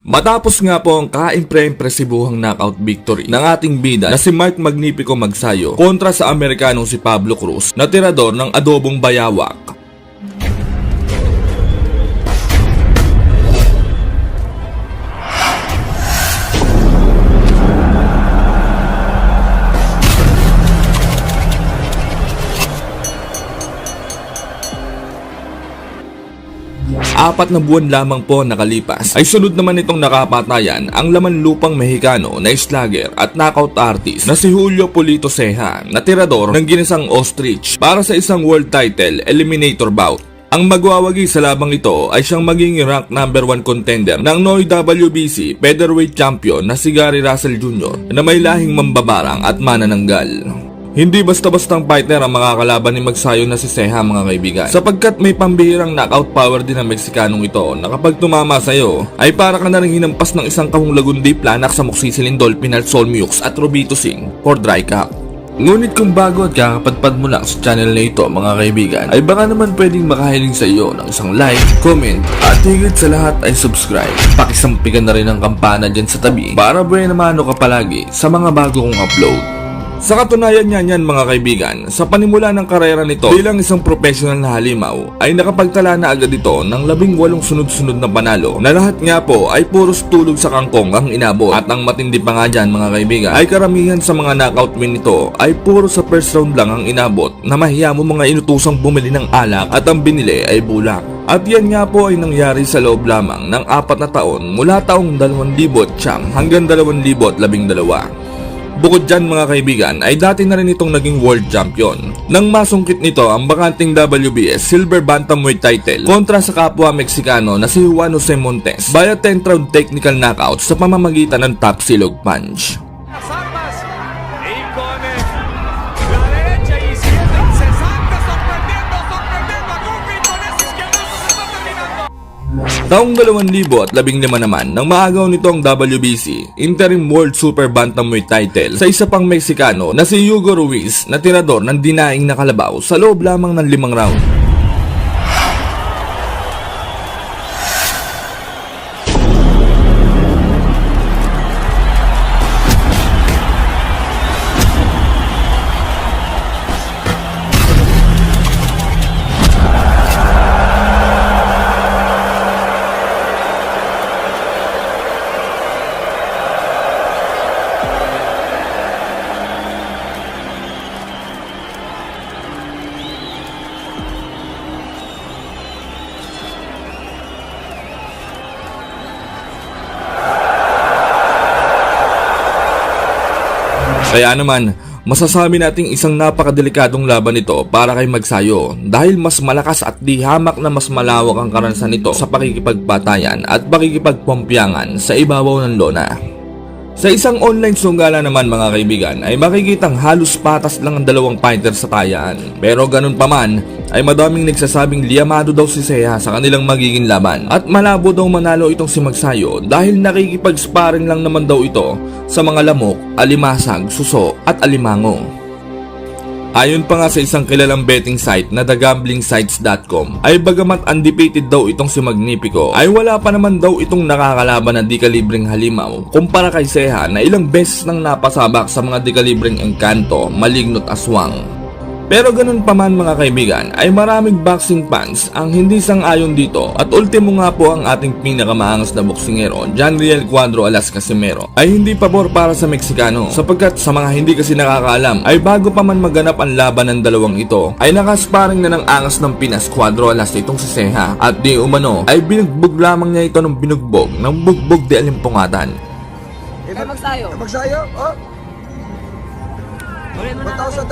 Matapos nga po ang kaimpresibuhang knockout victory ng ating bida na si Mark Magnifico Magsayo kontra sa Amerikanong si Pablo Cruz na tirador ng adobong bayawak. Apat na buwan lamang po nakalipas ay sunod naman itong nakapatayan ang laman lupang Mexicano na slugger at knockout artist na si Julio Polito Ceja na tirador ng ginisang ostrich para sa isang world title eliminator bout. Ang magwawagi sa labang ito ay siyang magiging rank number 1 contender ng Noy WBC featherweight champion na si Gary Russell Jr. na may lahing mambabarang at manananggal. Hindi basta-bastang fighter ang makakalaban ni Magsayo na si Ceja mga kaibigan, sapagkat may pambihirang knockout power din ang Meksikanong ito na kapag tumama sa'yo ay para ka na rin hinampas ng isang kahong lagundi planak sa Moxisilin Dolphin at Solmiux at Robito Singh for dry cup. Ngunit kung bago at kakapadpad mo lang sa channel na ito mga kaibigan, ay baka naman pwedeng makahiling sa iyo ng isang like, comment at higit sa lahat ay subscribe. Pakisampikan na rin ang kampana dyan sa tabi para buhay naman ka palagi sa mga bago kong upload. Sa katunayan niyan mga kaibigan, sa panimula ng karera nito bilang isang professional na halimaw ay nakapagtala na agad ito ng 18 sunod-sunod na panalo na lahat nga po ay puros tulog sa kangkong ang inabot. At ang matindi pa nga dyan mga kaibigan ay karamihan sa mga knockout win nito ay puro sa first round lang ang inabot na mahiya mo mga inutusang bumili ng alak at ang binili ay bulak. At yan nga po ay nangyari sa loob lamang ng 4 na taon mula taong 2000 hanggang 2012. Bukod dyan mga kaibigan ay dati na rin itong naging world champion nang masungkit nito ang bakanting WBS silver bantamweight title kontra sa kapwa Meksikano na si Juan Jose Montes via 10th round technical knockout sa pamamagitan ng top silog punch. Taong 2015 naman nang maagaw nito ang WBC Interim World Super Bantamweight title sa isa pang Meksikano na si Hugo Ruiz na tirador ng dinaing na kalabaw sa loob lamang ng 5 round. Kaya naman, masasabi nating isang napakadelikadong laban ito para kay Magsayo dahil mas malakas at di hamak na mas malawak ang karanasan nito sa pakikipagpatayan at pakikipagpompiyangan sa ibabaw ng lona. Sa isang online sunggala naman mga kaibigan ay makikitang halos patas lang ang dalawang fighter sa tayaan. Pero ganun pa man ay madaming nagsasabing liyamado daw si Ceja sa kanilang magiging laban at malabo daw manalo itong si Magsayo dahil nakikipag-sparring lang naman daw ito sa mga lamok, alimasag, suso at alimango. Ayon pa nga sa isang kilalang betting site na thegamblingsites.com ay bagamat undefeated daw itong si Magnifico ay wala pa naman daw itong nakakalaban na di-kalibreng halimaw kumpara kay Ceja na ilang beses nang napasabak sa mga di-kalibreng Encanto, Malignot, Aswang. Pero ganun pa man mga kaibigan ay maraming boxing fans ang hindi sang-ayon dito at ultimo nga po ang ating pinakamaangas na boksingero John Riel Cuadro Alas Casimero ay hindi pabor para sa Meksikano sapagkat sa mga hindi kasi nakakaalam ay bago pa man maganap ang laban ng dalawang ito ay nakasparing na ng angas ng Pinas Cuadro Alas itong si Ceja at di umano ay binugbog lamang niya ito ng binugbog ng bugbog di alimpungatan. Magsayo. Magsayo? Oh? $1,000?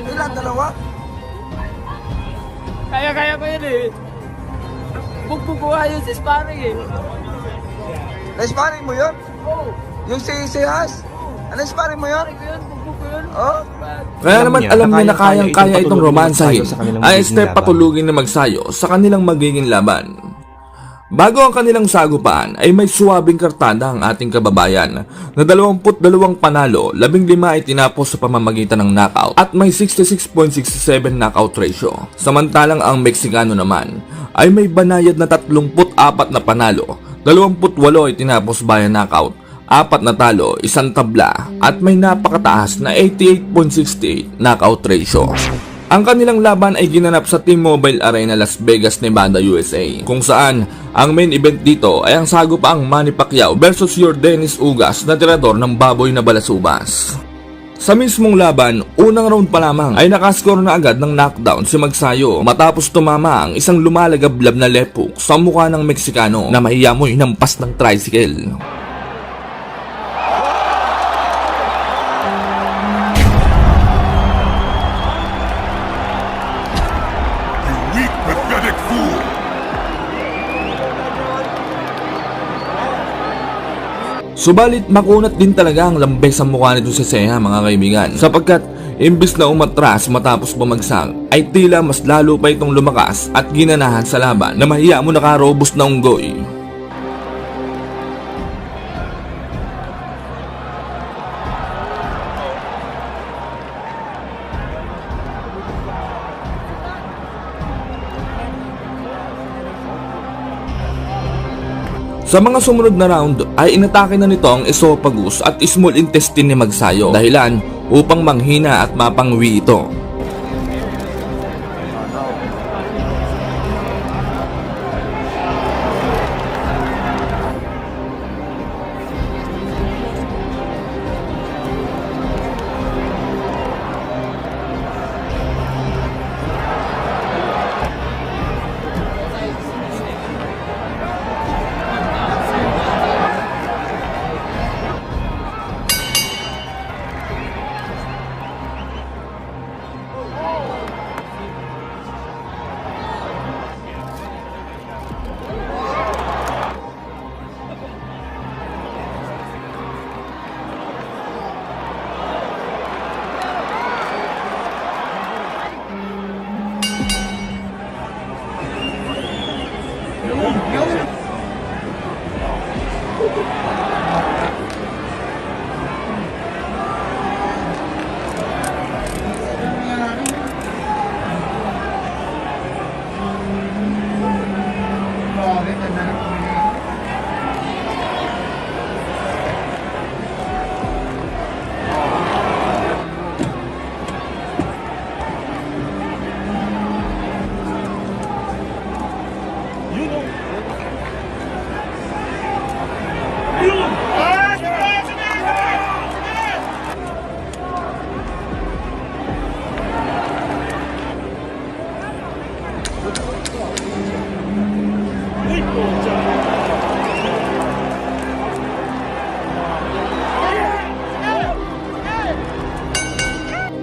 Ilan? Dalawa? Kaya ko yun eh. Bugbuguha yun si sparring eh. Na-sparring mo yun? Oo. Yung si Has? Na-sparring mo yun? Bugbog ko yun. Oh? Kaya naman alam niya na kayang-kaya itong romansahin ay step patulugin na Magsayo sa kanilang magiging laban. Bago ang kanilang sagupaan ay may suwabing kartada ang ating kababayan na 22 panalo, 15 ay tinapos sa pamamagitan ng knockout at may 66.67 knockout ratio. Samantalang ang Meksikano naman ay may banayad na 34 na panalo, 28 ay tinapos via knockout, 4 natalo, 1 tabla at may napakataas na 88.68 knockout ratio. Ang kanilang laban ay ginanap sa T-Mobile Arena, Las Vegas, Nevada, USA, kung saan ang main event dito ay ang sagupaang Manny Pacquiao versus Yordenis Ugas na tirador ng baboy na balasubas. Sa mismong laban, unang round pa lamang ay nakascore na agad ng knockdown si Magsayo matapos tumama ang isang lumalagablab na left hook sa mukha ng Meksikano na mahiyamoy hinampas ng tricycle. Subalit makunat din talaga ang lambay sa mukha nito si Ceja, mga kaibigan, sapagkat imbis na umatras matapos bumagsak ay tila mas lalo pa itong lumakas at ginanahan sa laban na mahiya mo nakarobos na unggoy. Sa mga sumunod na round ay inatake na nito ang esophagus at small intestine ni Magsayo, dahilan upang manghina at mapangwi ito.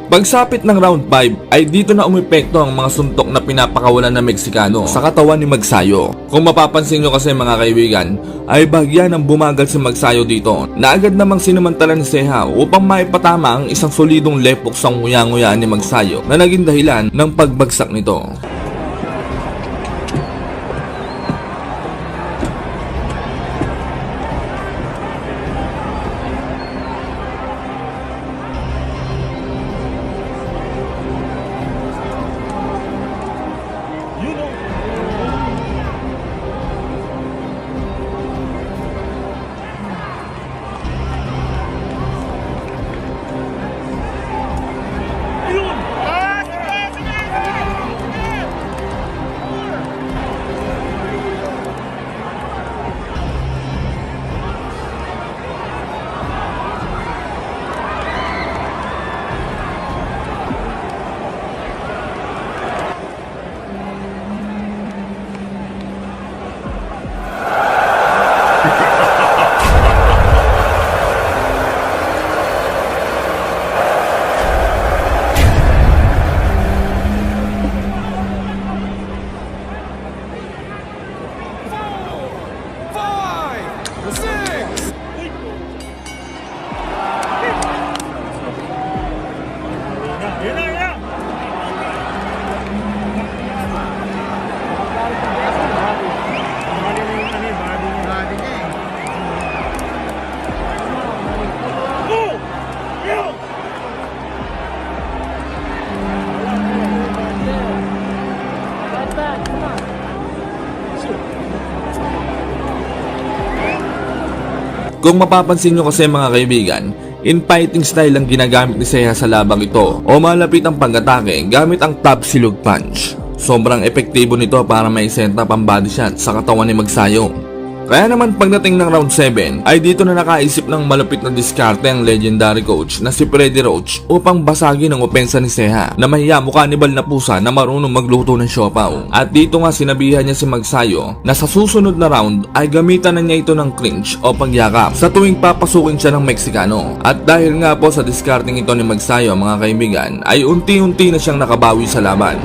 Pagsapit ng round 5 ay dito na umepekto ang mga suntok na pinapakawalan ng Meksikano sa katawan ni Magsayo. Kung mapapansin nyo kasi, mga kaibigan, ay bahagya ng bumagal si Magsayo dito na agad namang sinamantala ni Ceja upang maipatama ang isang solidong left hook sa nguya-nguyaan ni Magsayo na naging dahilan ng pagbagsak nito. Kung mapapansin nyo kasi mga kaibigan, in fighting style ang ginagamit ni Ceja sa labang ito o malapit ang pag-atake gamit ang top silog punch. Sobrang epektibo nito para may set up ang body shot sa katawan ni Magsayo. Kaya naman pagdating ng round 7 ay dito na nakaisip ng malupit na diskarte ang legendary coach na si Freddy Roach upang basagin ang opensa ni Ceja na mahiya mukha kanibal na pusa na marunong magluto ng siopaw. At dito nga sinabihan niya si Magsayo na sa susunod na round ay gamitan na niya ito ng clinch o pagyakap sa tuwing papasukin siya ng Meksikano. At dahil nga po sa diskarting ito ni Magsayo mga kaibigan ay unti-unti na siyang nakabawi sa laban.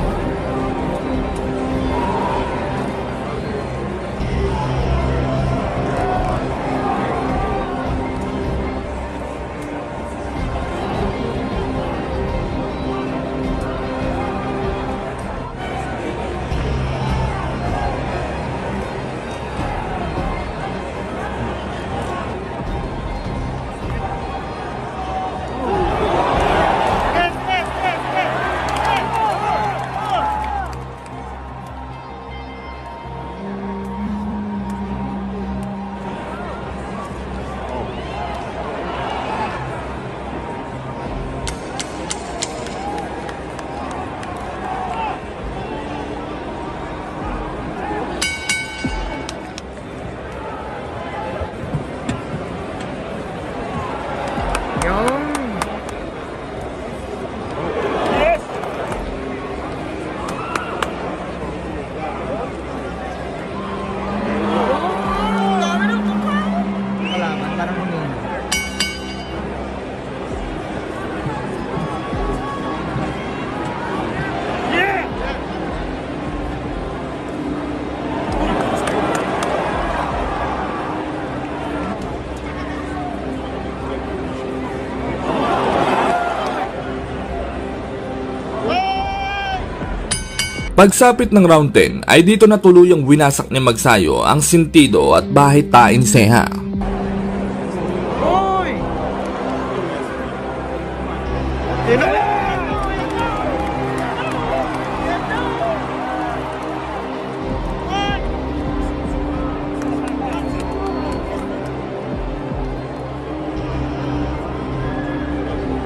Pagsapit ng round 10 ay dito na tuluyang winasak ni Magsayo ang sintido at bahitain ni Ceja.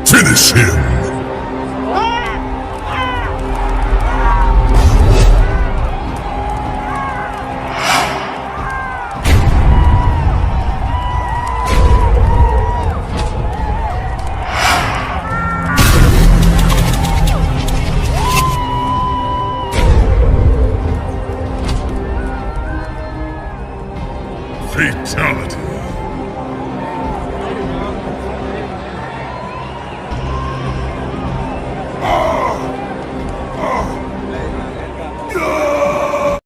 Finish him!